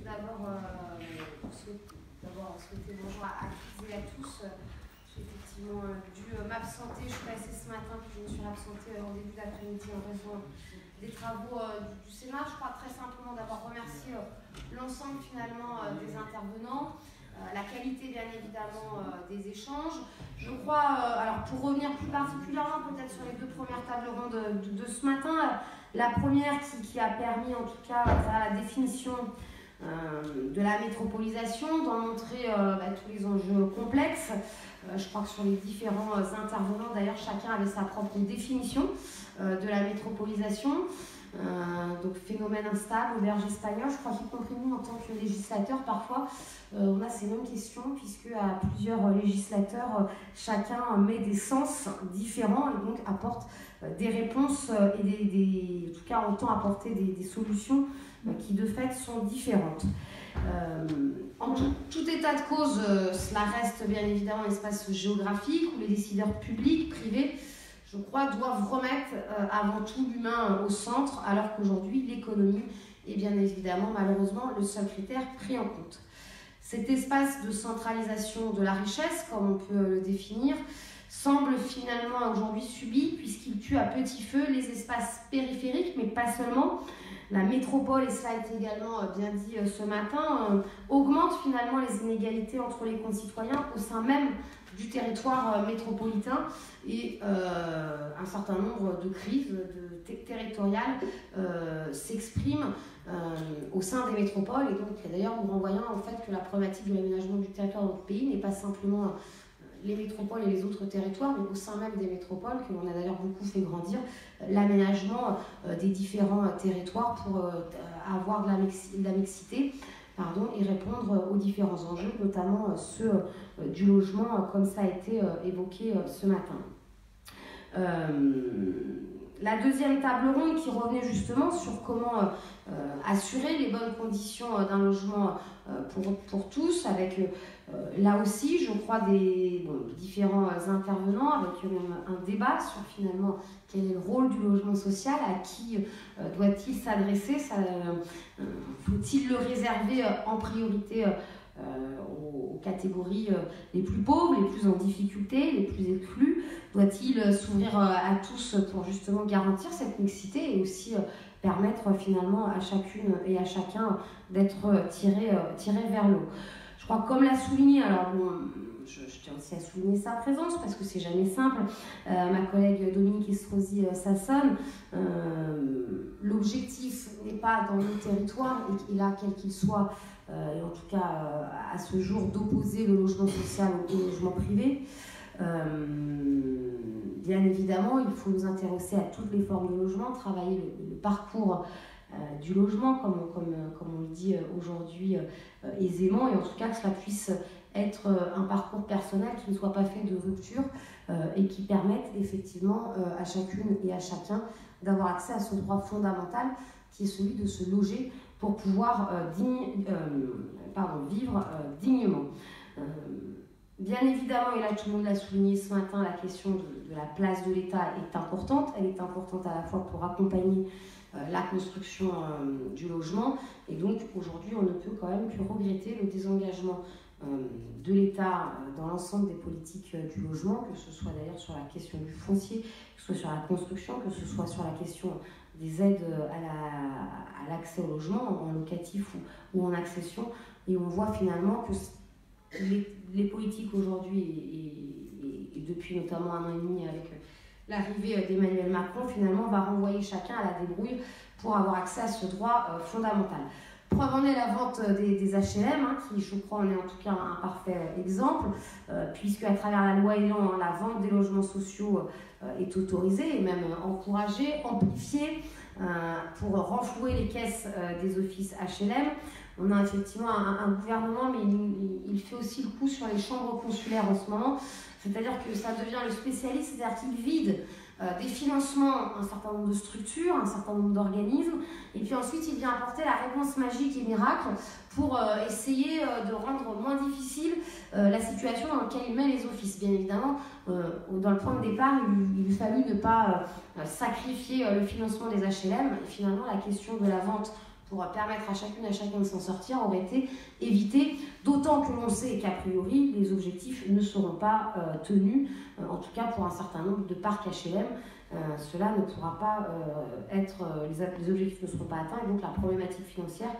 tout d'abord souhaiter bonjour à toutes et à tous. J'ai effectivement dû m'absenter. Je suis passée ce matin, puis je me suis absentée en début d'après-midi en raison des travaux du Sénat. Je crois très simplement d'abord remercier l'ensemble finalement des intervenants, la qualité bien évidemment des échanges. Je crois, alors pour revenir plus particulièrement peut-être sur les deux premières tables rondes de ce matin, la première qui a permis en tout cas la définition de la métropolisation, d'en montrer tous les enjeux complexes. Je crois que sur les différents intervenants, d'ailleurs, chacun avait sa propre définition de la métropolisation. Donc phénomène instable, auberge espagnole, je crois qu'y compris nous en tant que législateurs, parfois on a ces mêmes questions puisque à plusieurs législateurs, chacun met des sens différents et donc apporte des réponses et en tout cas entend apporter des solutions qui de fait sont différentes. En tout état de cause, cela reste bien évidemment un espace géographique où les décideurs publics, privés, je crois, doivent remettre avant tout l'humain au centre, alors qu'aujourd'hui, l'économie est bien évidemment, malheureusement, le seul critère pris en compte. Cet espace de centralisation de la richesse, comme on peut le définir, semble finalement aujourd'hui subi, puisqu'il tue à petit feu les espaces périphériques, mais pas seulement. La métropole, et cela a été également bien dit ce matin, augmente finalement les inégalités entre les concitoyens au sein même du territoire métropolitain et un certain nombre de crises territoriales s'expriment au sein des métropoles et donc d'ailleurs nous renvoyant au fait que la problématique de l'aménagement du territoire dans notre pays n'est pas simplement les métropoles et les autres territoires, mais au sein même des métropoles, que l'on a d'ailleurs beaucoup fait grandir, l'aménagement des différents territoires pour avoir de la mixité et répondre aux différents enjeux, notamment ceux du logement, comme ça a été évoqué ce matin. La deuxième table ronde qui revenait justement sur comment assurer les bonnes conditions d'un logement pour tous, avec là aussi, je crois, différents intervenants, avec un débat sur finalement quel est le rôle du logement social, à qui doit-il s'adresser, faut-il le réserver en priorité aux catégories les plus pauvres, les plus en difficulté, les plus exclus? Doit-il s'ouvrir à tous pour justement garantir cette mixité et aussi permettre finalement à chacune et à chacun d'être tiré vers le haut? Je crois que comme l'a souligné, alors bon, je tiens aussi à souligner sa présence parce que c'est jamais simple, ma collègue Dominique Estrosi-Sassonne, l'objectif n'est pas dans le territoire et là quel qu'il soit, et en tout cas à ce jour, d'opposer le logement social au logement privé. Bien évidemment, il faut nous intéresser à toutes les formes de logement, travailler le parcours du logement, comme on le dit aujourd'hui aisément, et en tout cas que cela puisse être un parcours personnel qui ne soit pas fait de rupture et qui permette effectivement à chacune et à chacun d'avoir accès à ce droit fondamental qui est celui de se loger pour pouvoir vivre dignement. Bien évidemment, et là tout le monde l'a souligné ce matin, la question de la place de l'État est importante. Elle est importante à la fois pour accompagner la construction du logement. Et donc aujourd'hui, on ne peut quand même que regretter le désengagement de l'État dans l'ensemble des politiques du logement, que ce soit d'ailleurs sur la question du foncier, que ce soit sur la construction, que ce soit sur la question des aides à l'accès au logement, en locatif ou en accession. Et on voit finalement que les politiques aujourd'hui, et depuis notamment 1 an et demi avec l'arrivée d'Emmanuel Macron, finalement va renvoyer chacun à la débrouille pour avoir accès à ce droit fondamental. Preuve en est la vente des HLM, qui je crois en est en tout cas un parfait exemple, puisque à travers la loi Elan, la vente des logements sociaux est autorisée et même encouragée, amplifiée pour renflouer les caisses des offices HLM. On a effectivement un gouvernement, mais il fait aussi le coup sur les chambres consulaires en ce moment. C'est-à-dire que ça devient le spécialiste, c'est-à-dire qu'il vide des financements un certain nombre de structures, un certain nombre d'organismes, et puis ensuite il vient apporter la réponse magique et miracle pour essayer de rendre moins difficile la situation dans laquelle il met les offices. Bien évidemment, dans le point de départ, il fallut ne pas sacrifier le financement des HLM. Et finalement, la question de la vente pour permettre à chacune et à chacun de s'en sortir aurait été évité, d'autant que l'on sait qu'a priori les objectifs ne seront pas tenus, en tout cas pour un certain nombre de parcs HLM. Cela ne pourra pas être, les objectifs ne seront pas atteints et donc la problématique financière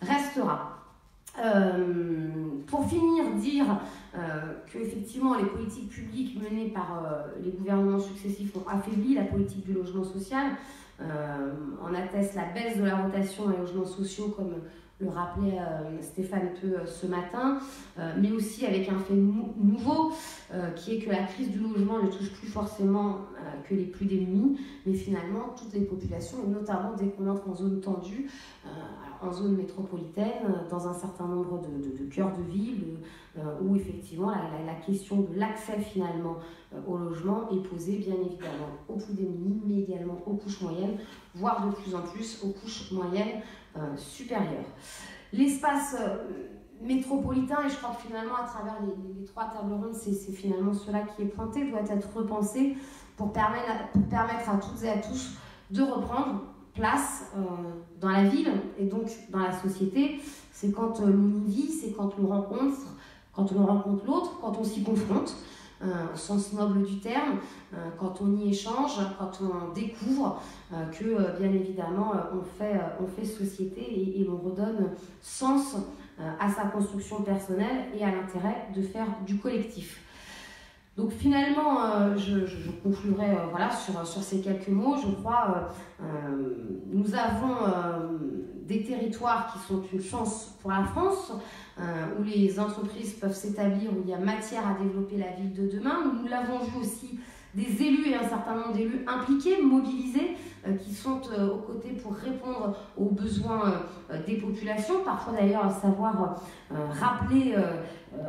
restera. Pour finir, dire que effectivement les politiques publiques menées par les gouvernements successifs ont affaibli la politique du logement social. On atteste la baisse de la rotation des logements sociaux, comme le rappelait Stéphane Peu ce matin, mais aussi avec un fait nouveau, qui est que la crise du logement ne touche plus forcément que les plus démunis, mais finalement toutes les populations, et notamment dès qu'on entre en zone tendue, en zone métropolitaine, dans un certain nombre de cœurs de ville, où effectivement la question de l'accès finalement au logement est posée bien évidemment aux plus démunis, mais également aux couches moyennes, voire de plus en plus aux couches moyennes supérieures. L'espace métropolitain, et je crois que finalement à travers les trois tables rondes, c'est finalement cela qui est pointé, doit être repensé pour permettre à toutes et à tous de reprendre place dans la ville et donc dans la société. C'est quand l'on y vit, c'est quand l'on rencontre l'autre, quand on s'y confronte, au sens noble du terme, quand on y échange, quand on découvre que bien évidemment on fait société et l'on redonne sens à sa construction personnelle et à l'intérêt de faire du collectif. Donc finalement, je conclurai voilà, sur ces quelques mots. Je crois nous avons des territoires qui sont une chance pour la France, où les entreprises peuvent s'établir, où il y a matière à développer la ville de demain. Nous l'avons vu aussi des élus et un certain nombre d'élus impliqués, mobilisés, qui sont aux côtés pour répondre aux besoins des populations, parfois d'ailleurs savoir rappeler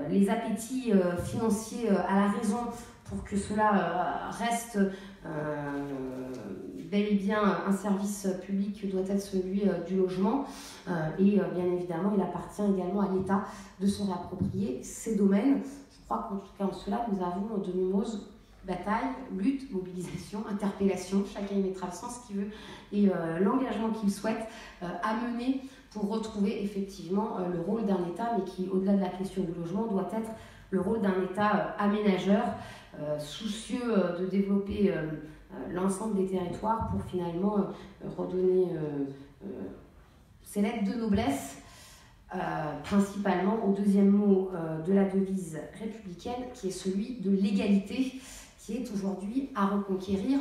les appétits financiers à la raison pour que cela reste bel et bien un service public que doit être celui du logement. Et bien évidemment, il appartient également à l'État de se réapproprier ces domaines. Je crois qu'en tout cas en cela, nous avons de nombreuses batailles, luttes, mobilisations, interpellations, chacun y mettra le sens qu'il veut et l'engagement qu'il souhaite à mener pour retrouver effectivement le rôle d'un État, mais qui, au-delà de la question du logement, doit être le rôle d'un État aménageur, soucieux de développer l'ensemble des territoires pour finalement redonner ses lettres de noblesse, principalement au deuxième mot de la devise républicaine, qui est celui de l'égalité, qui est aujourd'hui à reconquérir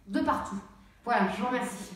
de partout. Voilà, je vous remercie.